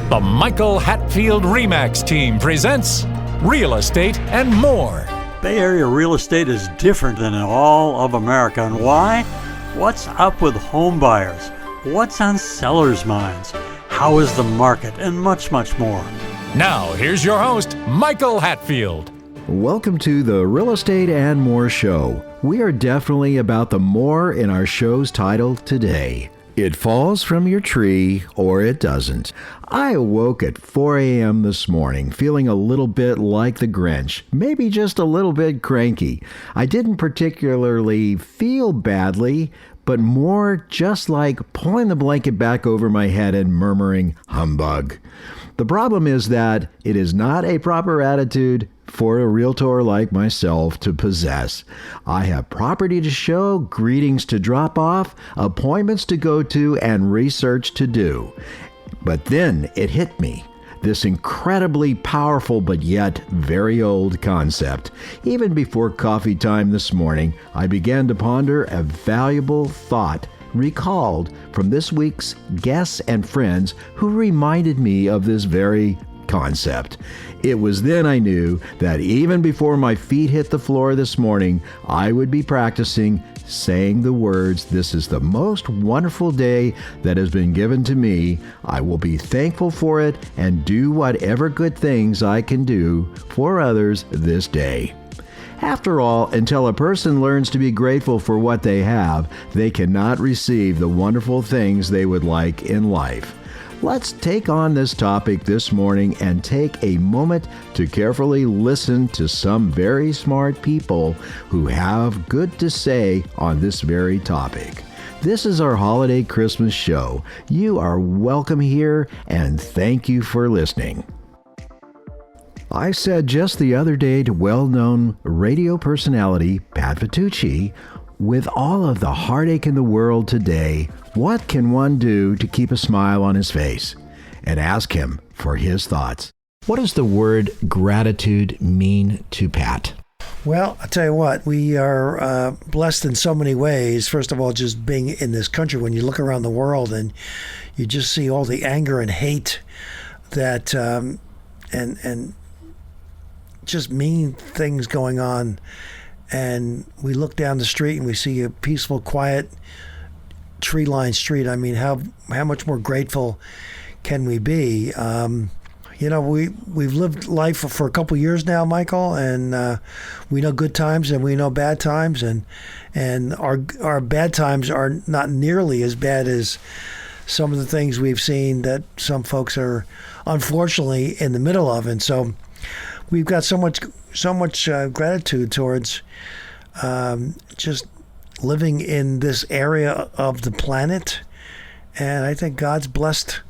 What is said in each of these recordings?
The Michael Hatfield RE/MAX team presents Real Estate and More. Bay Area real estate is different than in all of America. And why? What's up with home buyers? What's on sellers' minds? How is the market? And much, much more. Now, here's your host, Michael Hatfield. Welcome to the Real Estate and More show. We are definitely about the more in our show's title today. It falls from your tree or it doesn't. I awoke at 4 a.m. this morning feeling a little bit like the Grinch, maybe just a little bit cranky. I didn't particularly feel badly, but more just like pulling the blanket back over my head and murmuring, humbug. The problem is that it is not a proper attitude for a realtor like myself to possess. I have property to show, greetings to drop off, appointments to go to, and research to do. But then it hit me. This incredibly powerful but yet very old concept. Even before coffee time this morning, I began to ponder a valuable thought recalled from this week's guests and friends who reminded me of this very concept. It was then I knew that even before my feet hit the floor this morning, I would be practicing saying the words, "This is the most wonderful day that has been given to me. I will be thankful for it and do whatever good things I can do for others this day." After all, until a person learns to be grateful for what they have, they cannot receive the wonderful things they would like in life. Let's take on this topic this morning and take a moment to carefully listen to some very smart people who have good to say on this very topic. This is our holiday Christmas show. You are welcome here, and thank you for listening. I said just the other day to well-known radio personality Pat Vitucci, with all of the heartache in the world today, what can one do to keep a smile on his face? And ask him for his thoughts. What does the word gratitude mean to Pat? Well, I'll tell you what, we are blessed in so many ways. First of all, just being in this country, when you look around the world and you just see all the anger and hate that and just mean things going on. And we look down the street and we see a peaceful, quiet, tree-lined street. I mean, how much more grateful can we be? We've lived life for a couple years now, Michael, and we know good times and we know bad times, and our bad times are not nearly as bad as some of the things we've seen that some folks are unfortunately in the middle of. And so we've got so much gratitude towards just living in this area of the planet. And I think God's blessed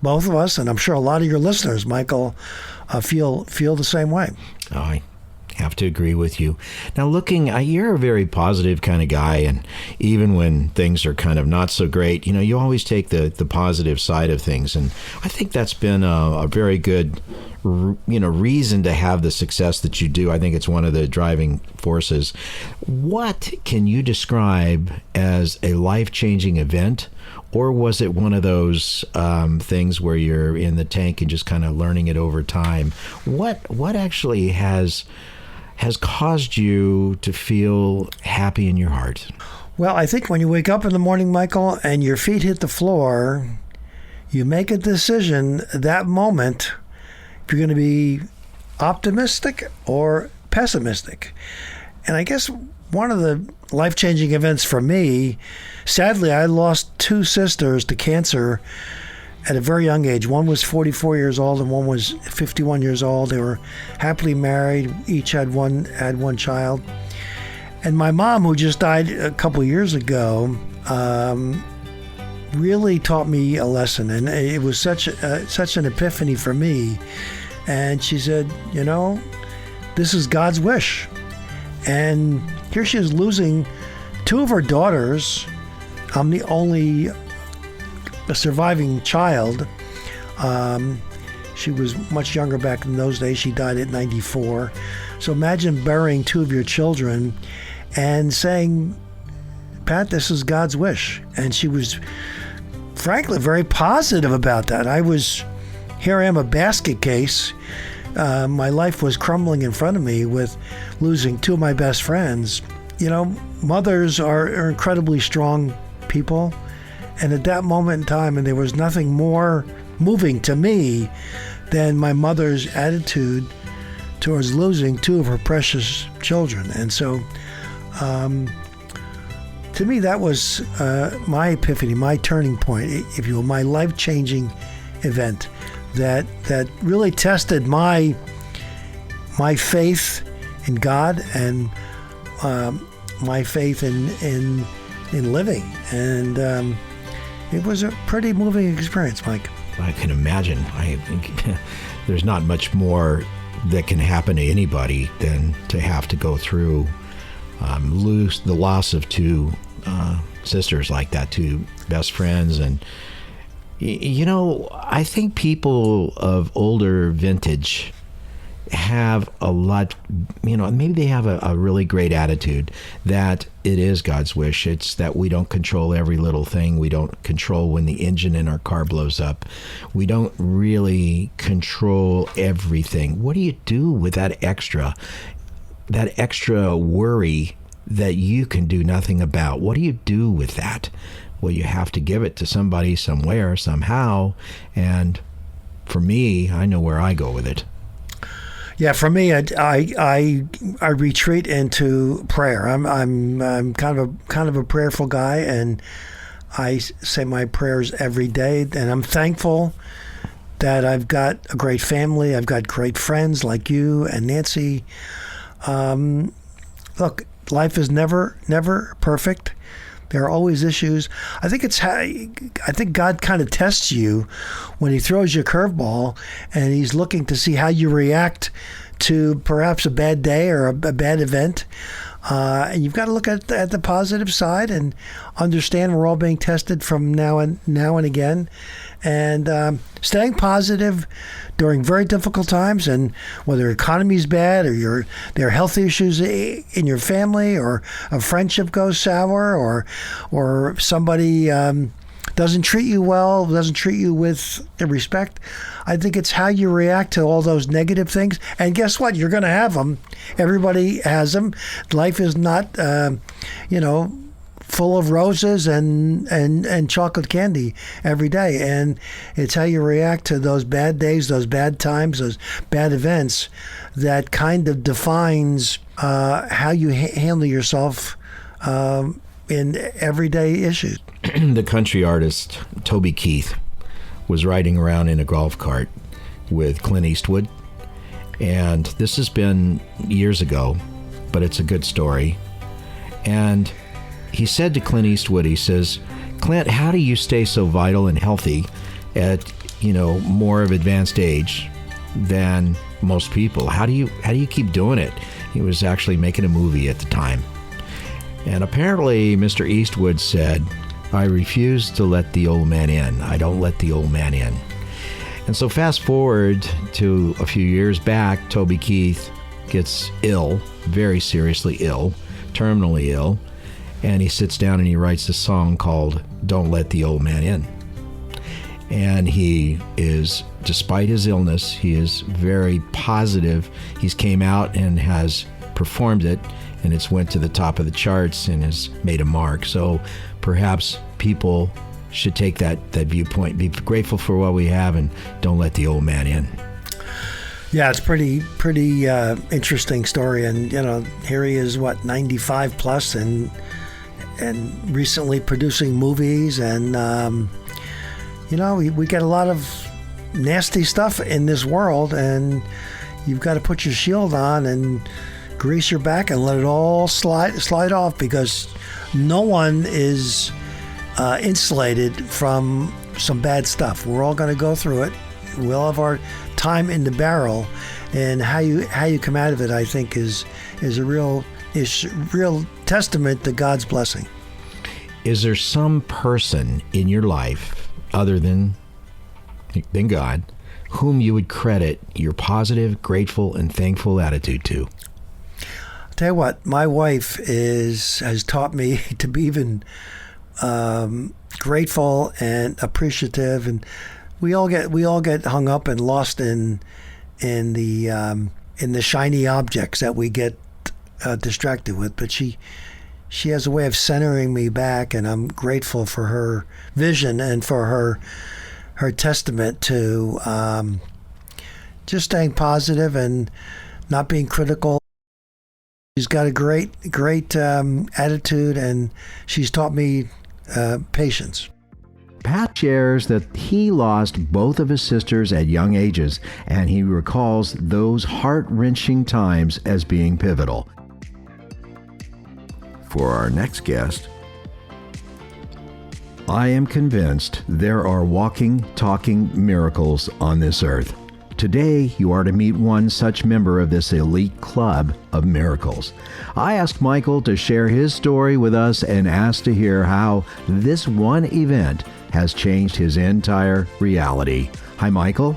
both of us, and I'm sure a lot of your listeners, Michael, feel the same way. Oh, I have to agree with you. Now, you're a very positive kind of guy, and even when things are kind of not so great, you always take the positive side of things. And I think that's been a very good reason to have the success that you do. I think it's one of the driving forces. What can you describe as a life-changing event, or was it one of those things where you're in the tank and just kind of learning it over time? What actually has caused you to feel happy in your heart? Well, I think when you wake up in the morning, Michael, and your feet hit the floor, you make a decision that moment if you're going to be optimistic or pessimistic. And I guess one of the life-changing events for me, sadly, I lost two sisters to cancer at a very young age. One was 44 years old and one was 51 years old. They were happily married, each had one child. And my mom, who just died a couple years ago, really taught me a lesson, and it was such an epiphany for me. And she said, this is God's wish. And here she is losing two of her daughters. I'm the only surviving child. She was much younger back in those days. She died at 94. So imagine burying two of your children and saying, Pat, this is God's wish. And she was frankly very positive about that. I was here I am, a basket case. My life was crumbling in front of me with losing two of my best friends. You know, mothers are incredibly strong people. And at that moment in time, and there was nothing more moving to me than my mother's attitude towards losing two of her precious children. And so, to me, that was my epiphany, my turning point, if you will, my life-changing event that really tested my faith in God and my faith in living. And it was a pretty moving experience, Mike. I can imagine. I think there's not much more that can happen to anybody than to have to go through lose the loss of two sisters like that, two best friends. And you know, I think people of older vintage have a lot, you know, maybe they have a really great attitude that it is God's wish. It's that we don't control every little thing. We don't control when the engine in our car blows up. We don't really control everything. What do you do with that extra worry that you can do nothing about? What do you do with that? Well, you have to give it to somebody somewhere, somehow. And for me, I know where I go with it. Yeah, for me, I retreat into prayer. I'm kind of a prayerful guy, and I say my prayers every day. And I'm thankful that I've got a great family. I've got great friends like you and Nancy. Look, life is never perfect. There are always issues. I think God kind of tests you when he throws you a curveball, and he's looking to see how you react to perhaps a bad day or a bad event. And you've got to look at the positive side and understand we're all being tested from now and again. And staying positive during very difficult times, and whether economy's bad or there are health issues in your family, or a friendship goes sour, or somebody doesn't treat you well, doesn't treat you with respect. I think it's how you react to all those negative things. And guess what? You're going to have them. Everybody has them. Life is not, full of roses and chocolate candy every day. And it's how you react to those bad days, those bad times, those bad events that kind of defines how you handle yourself in everyday issues. The country artist Toby Keith was riding around in a golf cart with Clint Eastwood. And this has been years ago, but it's a good story. And he said to Clint Eastwood, he says, "Clint, how do you stay so vital and healthy at, more of advanced age than most people? How do you keep doing it?" He was actually making a movie at the time. And apparently Mr. Eastwood said, "I refuse to let the old man in. I don't let the old man in." And so fast forward to a few years back, Toby Keith gets ill, very seriously ill, terminally ill. And he sits down and he writes a song called "Don't Let the Old Man In." And he is, despite his illness, he is very positive. He's came out and has performed it, and it's went to the top of the charts and has made a mark. So perhaps people should take that viewpoint, be grateful for what we have, and don't let the old man in. Yeah, it's pretty interesting story. And here he is, 95 plus, and recently producing movies. And we get a lot of nasty stuff in this world, and you've got to put your shield on and grease your back and let it all slide off, because no one is insulated from some bad stuff. We're all going to go through it. We'll have our time in the barrel, and how you come out of it, I think, is a real testament to God's blessing. Is there some person in your life other than God whom you would credit your positive, grateful, and thankful attitude to? I'll tell you what, my wife has taught me to be even grateful and appreciative and we all get hung up and lost in the shiny objects that we get distracted with. But she has a way of centering me back, and I'm grateful for her vision and for her testament to just staying positive and not being critical. She's got a great attitude, and she's taught me patience. Pat shares that he lost both of his sisters at young ages, and he recalls those heart-wrenching times as being pivotal. For our next guest, I am convinced there are walking, talking miracles on this earth. Today, you are to meet one such member of this elite club of miracles. I asked Michael to share his story with us and asked to hear how this one event has changed his entire reality. Hi, Michael.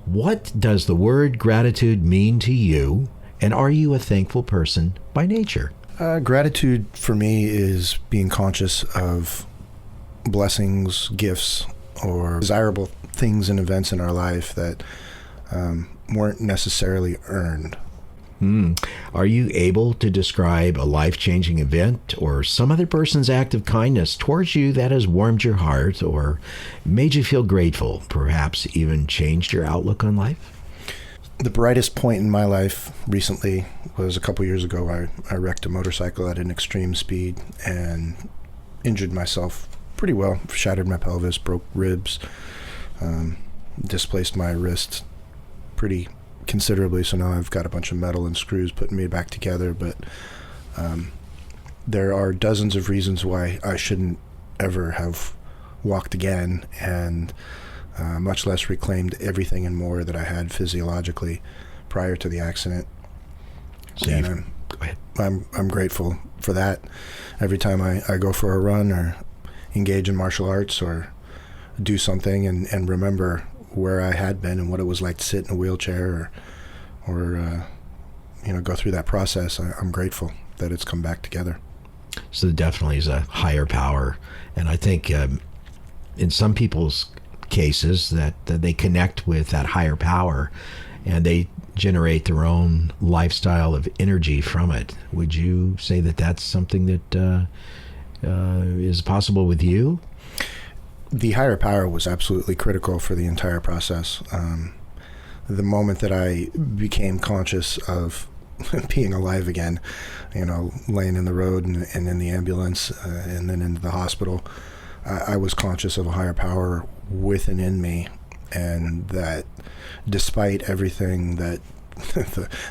What does the word gratitude mean to you, and are you a thankful person by nature? Gratitude for me is being conscious of blessings, gifts, or desirable things and events in our life that weren't necessarily earned. Are you able to describe a life-changing event or some other person's act of kindness towards you that has warmed your heart or made you feel grateful, perhaps even changed your outlook on life? The brightest point in my life recently was a couple years ago. I wrecked a motorcycle at an extreme speed and injured myself pretty well. Shattered my pelvis, broke ribs, displaced my wrist pretty considerably, so now I've got a bunch of metal and screws putting me back together. But there are dozens of reasons why I shouldn't ever have walked again, and much less reclaimed everything and more that I had physiologically prior to the accident. And Go ahead. I'm grateful for that. Every time I go for a run or engage in martial arts or do something and remember where I had been and what it was like to sit in a wheelchair or go through that process, I'm grateful that it's come back together. So there definitely is a higher power, and I think in some people's cases that they connect with that higher power and they generate their own lifestyle of energy from it. Would you say that that's something that is possible with you? The higher power was absolutely critical for the entire process. The moment that I became conscious of being alive again, laying in the road and in the ambulance and then into the hospital, I was conscious of a higher power within in me, and that despite everything that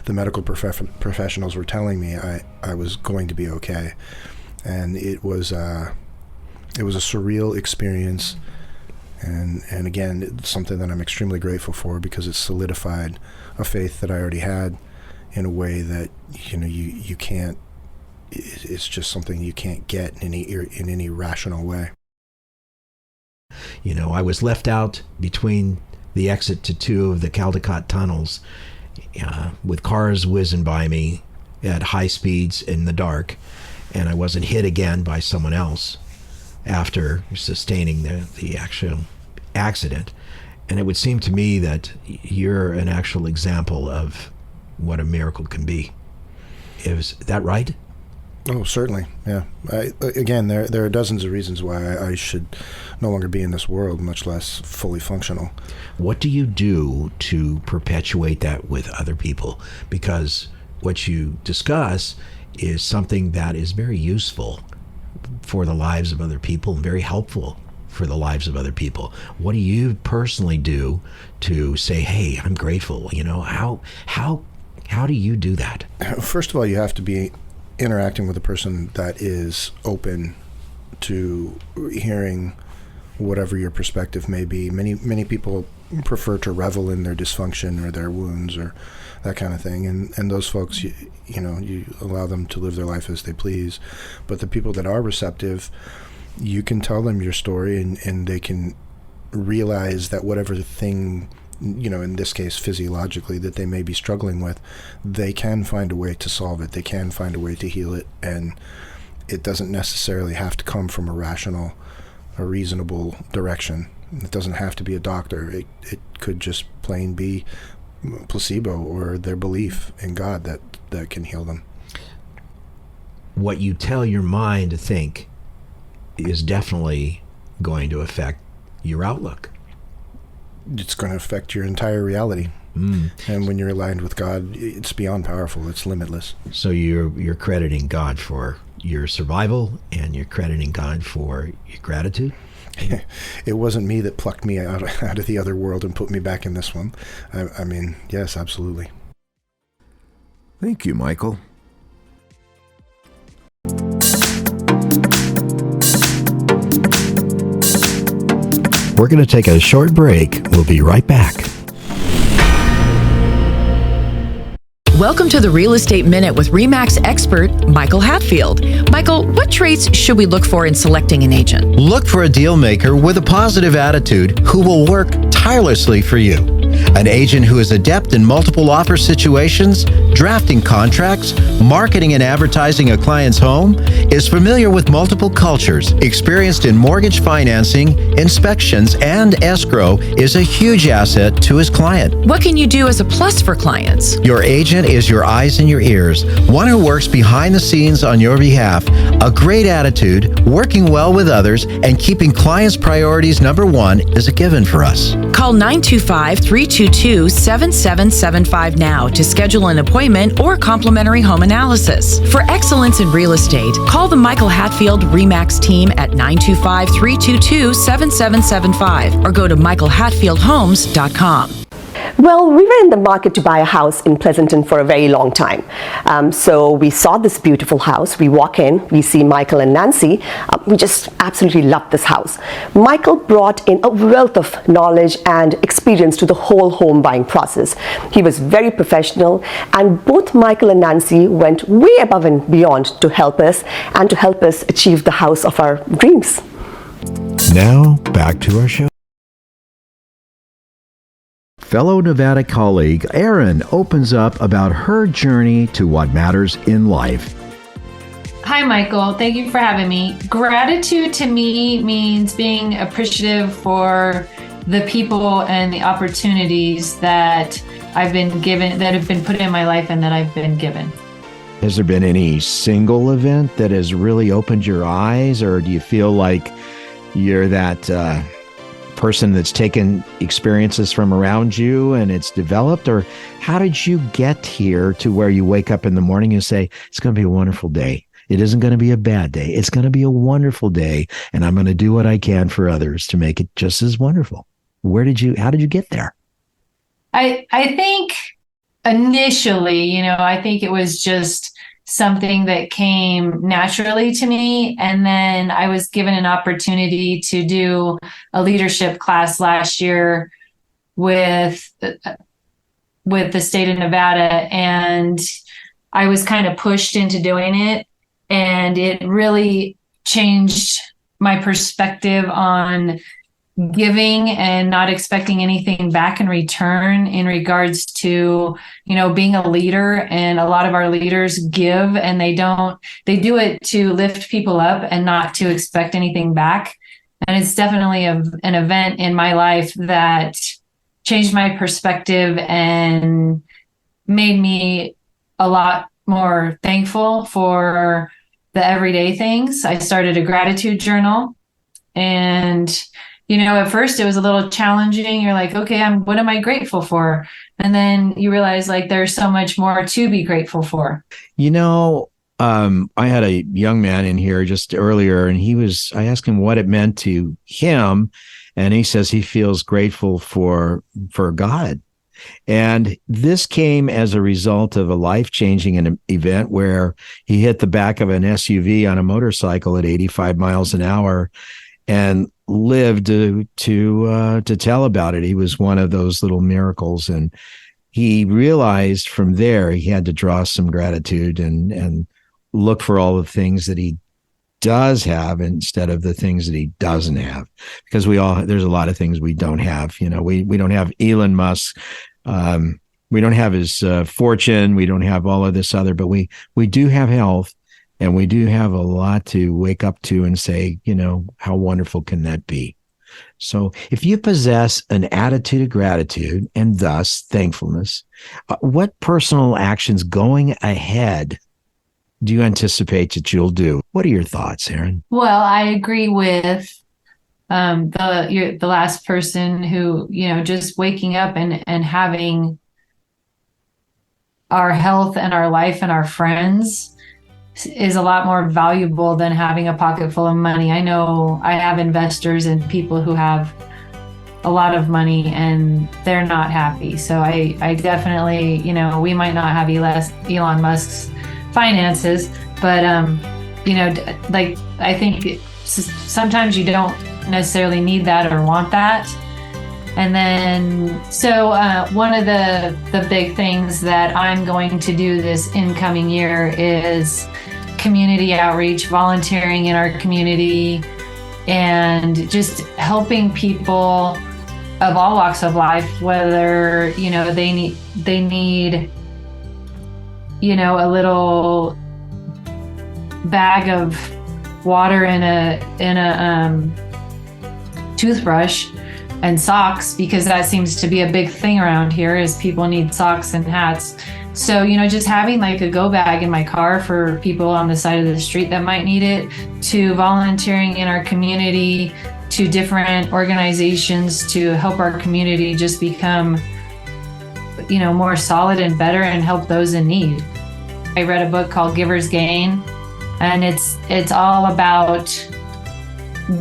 the medical professionals were telling me, I was going to be okay. And it was a surreal experience, and again, it's something that I'm extremely grateful for, because it solidified a faith that I already had in a way that you can't. It's just something you can't get in any rational way. I was left out between the exit to 2 of the Caldecott tunnels with cars whizzing by me at high speeds in the dark, and I wasn't hit again by someone else after sustaining the actual accident. And it would seem to me that you're an actual example of what a miracle can be. Is that right? Oh, certainly, yeah. Again, there are dozens of reasons why I should no longer be in this world, much less fully functional. What do you do to perpetuate that with other people? Because what you discuss is something that is very useful for the lives of other people and very helpful for the lives of other people. What do you personally do to say, hey, I'm grateful? How do you do that? First of all, you have to be interacting with a person that is open to hearing whatever your perspective may be. Many people prefer to revel in their dysfunction or their wounds or that kind of thing, and those folks, you allow them to live their life as they please. But the people that are receptive, you can tell them your story, and they can realize that whatever thing, in this case physiologically, that they may be struggling with, they can find a way to solve it. They can find a way to heal it, and it doesn't necessarily have to come from a rational a reasonable direction. It doesn't have to be a doctor. It could just plain be placebo or their belief in God that can heal them. What you tell your mind to think is definitely going to affect your outlook. It's going to affect your entire reality. And when you're aligned with God, it's beyond powerful. It's limitless. So you're crediting God for your survival, and you're crediting God for your gratitude? It wasn't me that plucked me out of the other world and put me back in this one. I mean, yes, absolutely. Thank you, Michael. We're going to take a short break. We'll be right back. Welcome to the Real Estate Minute with RE/MAX expert Michael Hatfield. Michael, what traits should we look for in selecting an agent? Look for a deal maker with a positive attitude who will work tirelessly for you. An agent who is adept in multiple offer situations, drafting contracts, marketing and advertising a client's home, is familiar with multiple cultures, experienced in mortgage financing, inspections, and escrow, is a huge asset to his client. What can you do as a plus for clients? Your agent is your eyes and your ears, one who works behind the scenes on your behalf. A great attitude, working well with others, and keeping clients' priorities number one is a given for us. Call 925-322-7775 now to schedule an appointment or complimentary home analysis. For excellence in real estate, call the Michael Hatfield RE/MAX team at 925-322-7775 or go to michaelhatfieldhomes.com. Well, we were in the market to buy a house in Pleasanton for a very long time. So we saw this beautiful house. We walk in, we see Michael and Nancy. We just absolutely loved this house. Michael brought in a wealth of knowledge and experience to the whole home buying process. He was very professional, and both Michael and Nancy went way above and beyond to help us and to help us achieve the house of our dreams. Now, back to our show. Fellow Nevada colleague Erin opens up about her journey to what matters in life. Hi, Michael. Thank you for having me. Gratitude to me means being appreciative for the people and the opportunities that I've been given, that have been put in my life and that I've been given. Has there been any single event that has really opened your eyes, or do you feel like you're that person that's taken experiences from around you and it's developed? Or how did you get here to where you wake up in the morning and say, it's going to be a wonderful day? It isn't going to be a bad day. It's going to be a wonderful day, and I'm going to do what I can for others to make it just as wonderful. How did you get there? I think initially, I think it was just something that came naturally to me. And then I was given an opportunity to do a leadership class last year with the state of Nevada. And I was kind of pushed into doing it. And it really changed my perspective on giving and not expecting anything back in return in regards to, being a leader. And a lot of our leaders give, and they do it to lift people up and not to expect anything back. And it's definitely an event in my life that changed my perspective and made me a lot more thankful for the everyday things. I started a gratitude journal, and at first it was a little challenging. You're like, okay, what am I grateful for? And then you realize there's so much more to be grateful for. I had a young man in here just earlier, and I asked him what it meant to him. And he says he feels grateful for God. And this came as a result of a life-changing event where he hit the back of an SUV on a motorcycle at 85 miles an hour and lived to tell about it. He was one of those little miracles, and he realized from there he had to draw some gratitude and look for all the things that he does have instead of the things that he doesn't have, because there's a lot of things we don't have. We don't have Elon Musk, we don't have his fortune, we don't have all of this other, but we do have health, And we do have a lot to wake up to and say, how wonderful can that be? So if you possess an attitude of gratitude and thus thankfulness, what personal actions going ahead do you anticipate that you'll do? What are your thoughts, Aaron? Well, I agree with the last person who, just waking up and having our health and our life and our friends is a lot more valuable than having a pocket full of money. I know I have investors and people who have a lot of money and they're not happy. So I definitely, we might not have Elon Musk's finances, but, I think sometimes you don't necessarily need that or want that. And then, so one of the big things that I'm going to do this incoming year is community outreach, volunteering in our community, and just helping people of all walks of life, whether, they need, a little bag of water in a toothbrush and socks, because that seems to be a big thing around here is people need socks and hats. So, just having like a go bag in my car for people on the side of the street that might need it, to volunteering in our community, to different organizations to help our community just become, more solid and better and help those in need. I read a book called Giver's Gain, and it's all about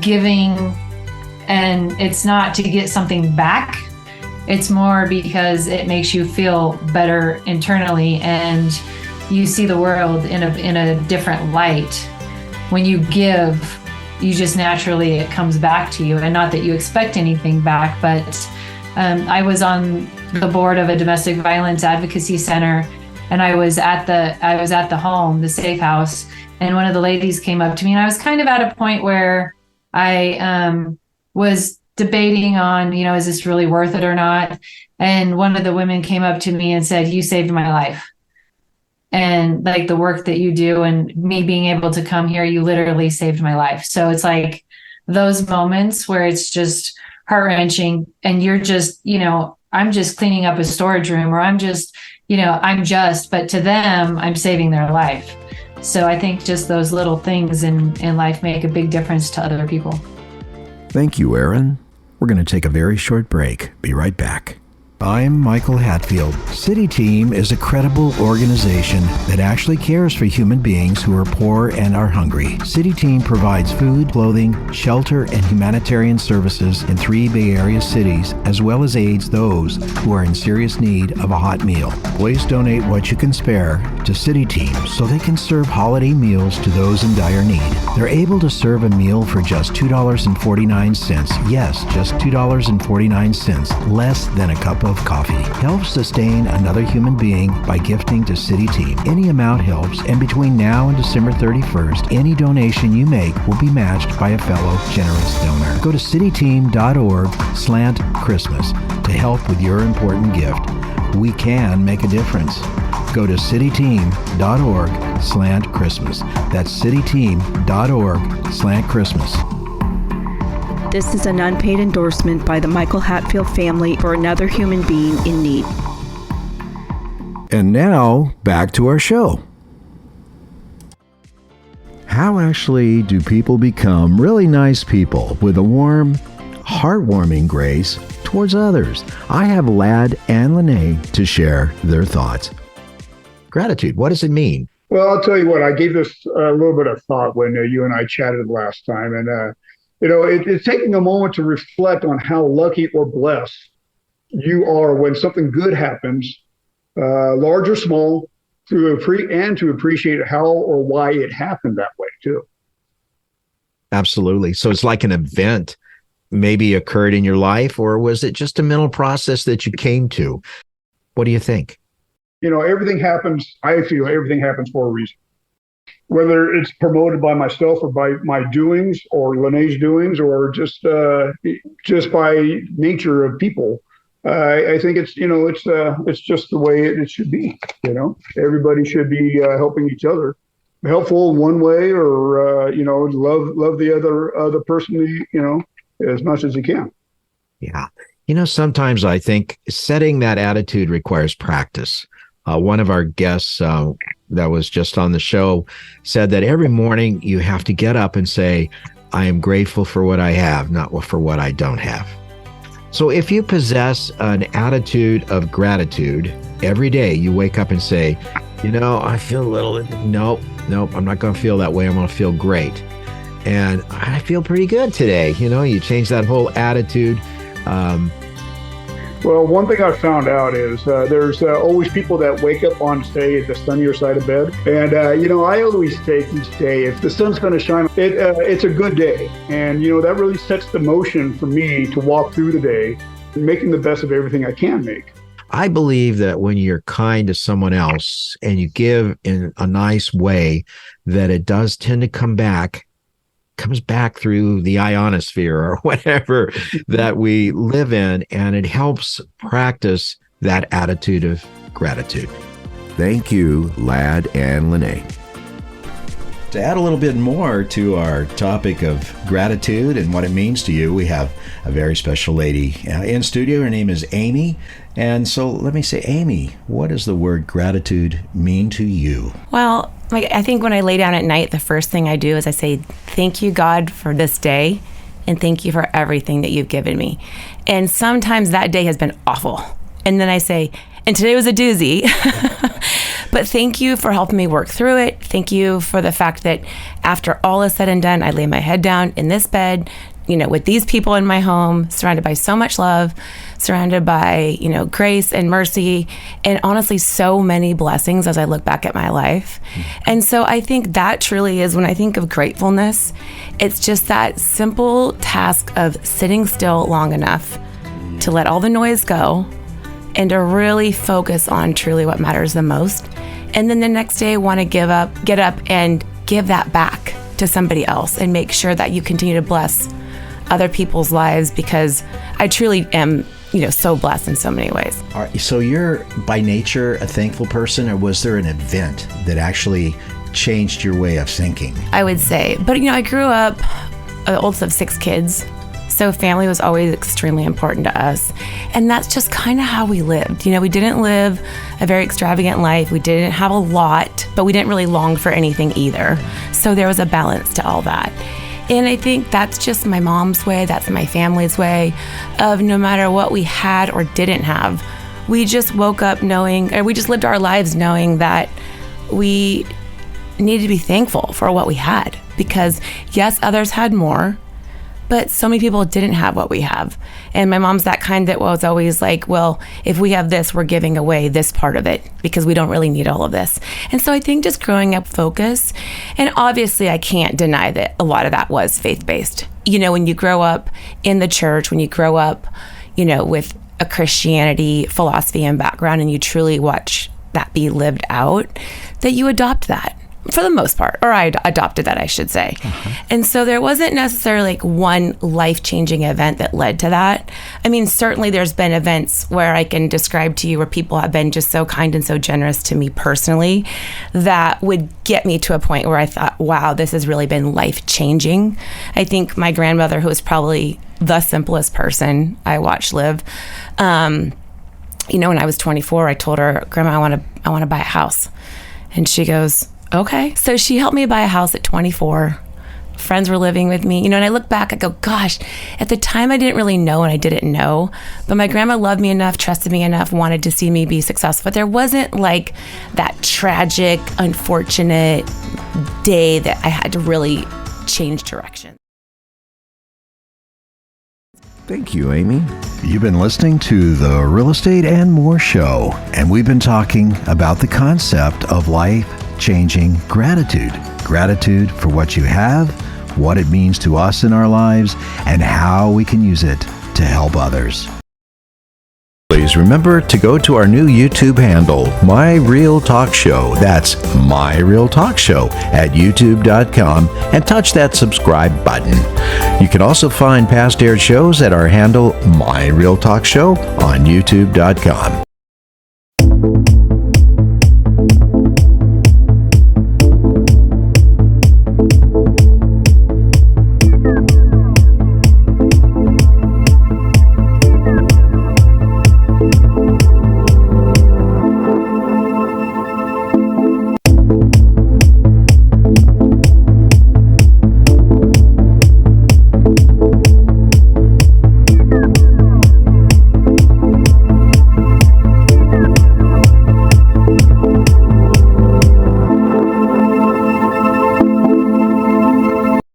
giving, and it's not to get something back. It's more because it makes you feel better internally and you see the world in a different light. When you give, you just naturally, it comes back to you, and not that you expect anything back. But I was on the board of a domestic violence advocacy center, and I was at the home, the safe house, and one of the ladies came up to me, and I was kind of at a point where I was debating on, is this really worth it or not? And one of the women came up to me and said, "You saved my life. And like the work that you do and me being able to come here, you literally saved my life." So it's like those moments where it's just heart-wrenching and you're just, I'm just cleaning up a storage room, or I'm just, but to them, I'm saving their life. So I think just those little things in life make a big difference to other people. Thank you, Aaron. We're going to take a very short break. Be right back. I'm Michael Hatfield. City Team is a credible organization that actually cares for human beings who are poor and are hungry. City Team provides food, clothing, shelter, and humanitarian services in 3 Bay Area cities, as well as aids those who are in serious need of a hot meal. Always donate what you can spare to City Team so they can serve holiday meals to those in dire need. They're able to serve a meal for just $2.49. Yes, just $2.49, less than a cup of coffee. Help sustain another human being by gifting to City Team. Any amount helps, and between now and December 31st, any donation you make will be matched by a fellow generous donor. Go to cityteam.org/Christmas to help with your important gift. We can make a difference. Go to cityteam.org/Christmas. That's cityteam.org/Christmas. This is an unpaid endorsement by the Michael Hatfield family for another human being in need. And now, back to our show. How actually do people become really nice people with a warm, heartwarming grace towards others? I have Ladd and Lene to share their thoughts. Gratitude, what does it mean? Well, I'll tell you what, I gave this a little bit of thought when you and I chatted last time. And, it's taking a moment to reflect on how lucky or blessed you are when something good happens, large or small, to appreciate how or why it happened that way too. Absolutely. So it's like an event maybe occurred in your life, or was it just a mental process that you came to? What do you think? Everything happens. I feel everything happens for a reason. Whether it's promoted by myself or by my doings or Lene's doings or just by nature of people, I think it's just the way it should be. Everybody should be helping each other helpful in one way, or love the other person, as much as you can. Yeah. Sometimes I think setting that attitude requires practice. One of our guests that was just on the show said that every morning you have to get up and say, I am grateful for what I have, not for what I don't have. So if you possess an attitude of gratitude every day, you wake up and say, I feel a little, nope, I'm not going to feel that way. I'm going to feel great. And I feel pretty good today. You change that whole attitude. Well, one thing I've found out is there's always people that wake up on, say, the sunnier side of bed. And, I always take each day, if the sun's going to shine, it's a good day. And, that really sets the motion for me to walk through the day, making the best of everything I can make. I believe that when you're kind to someone else and you give in a nice way, that it does tend to comes back through the ionosphere or whatever that we live in, and it helps practice that attitude of gratitude. Thank you, Ladd and Lene. To add a little bit more to our topic of gratitude and what it means to you, we have a very special lady in studio. Her name is Amy. And so let me say, Amy, what does the word gratitude mean to you? Well, I think when I lay down at night, the first thing I do is I say, thank you, God, for this day, and thank you for everything that you've given me. And sometimes that day has been awful. And then I say, and today was a doozy. But thank you for helping me work through it. Thank you for the fact that after all is said and done, I lay my head down in this bed, with these people in my home, surrounded by so much love, surrounded by, grace and mercy, and honestly, so many blessings as I look back at my life. And so I think that truly is, when I think of gratefulness, it's just that simple task of sitting still long enough to let all the noise go and to really focus on truly what matters the most. And then the next day, want to get up and give that back to somebody else and make sure that you continue to bless other people's lives, because I truly am, so blessed in so many ways. All right, so you're by nature a thankful person, or was there an event that actually changed your way of thinking? I would say, but I grew up the oldest of 6 kids. So family was always extremely important to us. And that's just kind of how we lived. We didn't live a very extravagant life. We didn't have a lot, but we didn't really long for anything either. So there was a balance to all that. And I think that's just my mom's way. That's my family's way of, no matter what we had or didn't have, we just woke up knowing, or we just lived our lives knowing that we needed to be thankful for what we had. Because yes, others had more, but so many people didn't have what we have. And my mom's that kind that was always like, well, if we have this, we're giving away this part of it because we don't really need all of this. And so I think just growing up focus, and obviously I can't deny that a lot of that was faith-based. When you grow up in the church, when you grow up, with a Christianity philosophy and background, and you truly watch that be lived out, that you adopt that. For the most part, or I adopted that, I should say. And so there wasn't necessarily one life-changing event that led to that. I mean, certainly there's been events where I can describe to you where people have been just so kind and so generous to me personally that would get me to a point where I thought, wow, this has really been life-changing. I think my grandmother, who was probably the simplest person I watched live, when I was 24, I told her, Grandma, I want to buy a house. And she goes, okay. So she helped me buy a house at 24. Friends were living with me, and I look back, I go, gosh, at the time I didn't really know, and I didn't know, but my grandma loved me enough, trusted me enough, wanted to see me be successful. But there wasn't like that tragic, unfortunate day that I had to really change direction. Thank you, Amy. You've been listening to the Real Estate and More show, and we've been talking about the concept of life-changing gratitude. Gratitude for what you have, what it means to us in our lives, and how we can use it to help others. Please remember to go to our new YouTube handle, My Real Talk Show. That's My Real Talk Show at youtube.com, and touch that subscribe button. You can also find past aired shows at our handle, My Real Talk Show, on youtube.com.